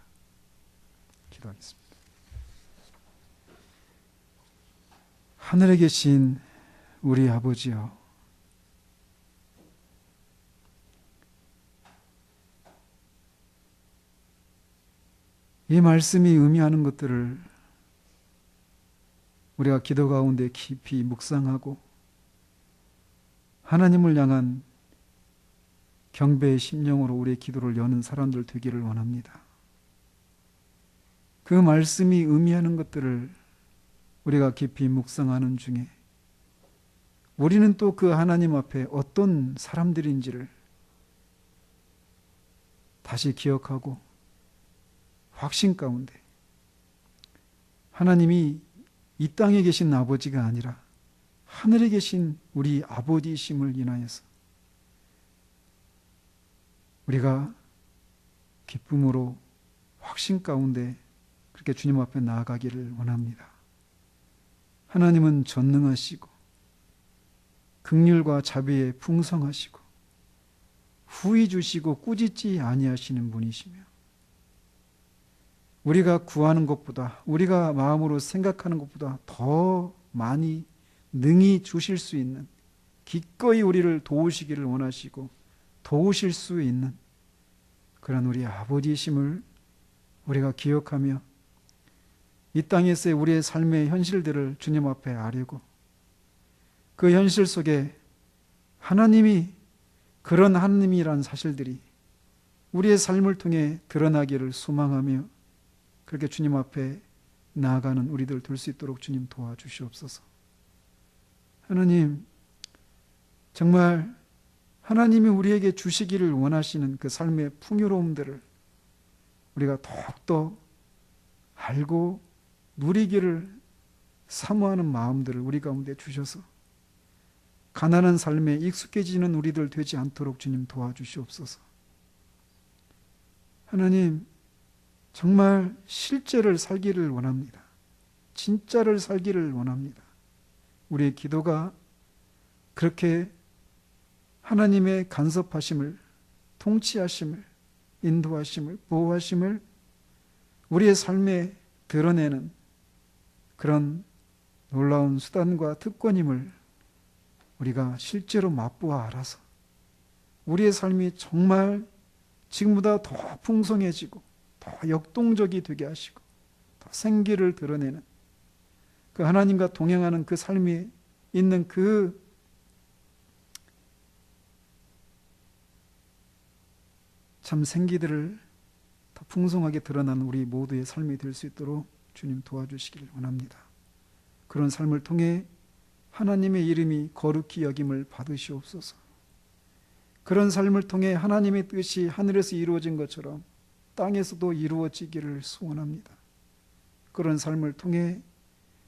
A: 기도하겠습니다. 하늘에 계신 우리 아버지여, 이 말씀이 의미하는 것들을 우리가 기도 가운데 깊이 묵상하고 하나님을 향한 경배의 심령으로 우리의 기도를 여는 사람들 되기를 원합니다. 그 말씀이 의미하는 것들을 우리가 깊이 묵상하는 중에 우리는 또 그 하나님 앞에 어떤 사람들인지를 다시 기억하고 확신 가운데 하나님이 이 땅에 계신 아버지가 아니라 하늘에 계신 우리 아버지이심을 인하여서 우리가 기쁨으로 확신 가운데 그렇게 주님 앞에 나아가기를 원합니다. 하나님은 전능하시고 긍휼과 자비에 풍성하시고 후히 주시고 꾸짖지 아니하시는 분이시며 우리가 구하는 것보다, 우리가 마음으로 생각하는 것보다 더 많이 능히 주실 수 있는, 기꺼이 우리를 도우시기를 원하시고 도우실 수 있는 그런 우리 아버지이심을 우리가 기억하며 이 땅에서의 우리의 삶의 현실들을 주님 앞에 아뢰고 그 현실 속에 하나님이 그런 하나님이란 사실들이 우리의 삶을 통해 드러나기를 소망하며 그렇게 주님 앞에 나아가는 우리들 될 수 있도록 주님 도와주시옵소서. 하나님, 정말 하나님이 우리에게 주시기를 원하시는 그 삶의 풍요로움들을 우리가 더욱더 알고 누리기를 사모하는 마음들을 우리 가운데 주셔서 가난한 삶에 익숙해지는 우리들 되지 않도록 주님 도와주시옵소서. 하나님, 정말 실제를 살기를 원합니다. 진짜를 살기를 원합니다. 우리의 기도가 그렇게 하나님의 간섭하심을, 통치하심을, 인도하심을, 보호하심을 우리의 삶에 드러내는 그런 놀라운 수단과 특권임을 우리가 실제로 맛보아 알아서 우리의 삶이 정말 지금보다 더 풍성해지고 더 역동적이 되게 하시고 더 생기를 드러내는 그 하나님과 동행하는 그 삶이 있는 그 참 생기들을 더 풍성하게 드러나는 우리 모두의 삶이 될 수 있도록 주님 도와주시기를 원합니다. 그런 삶을 통해 하나님의 이름이 거룩히 여김을 받으시옵소서. 그런 삶을 통해 하나님의 뜻이 하늘에서 이루어진 것처럼 땅에서도 이루어지기를 소원합니다. 그런 삶을 통해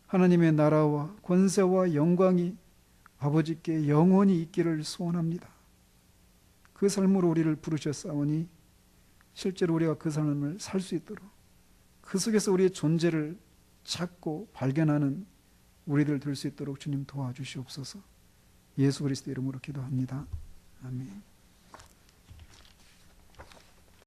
A: 하나님의 나라와 권세와 영광이 아버지께 영원히 있기를 소원합니다. 그 삶으로 우리를 부르셨사오니 실제로 우리가 그 삶을 살 수 있도록 그 속에서 우리의 존재를 찾고 발견하는 우리들 될 수 있도록 주님 도와주시옵소서. 예수 그리스도 이름으로 기도합니다. 아멘.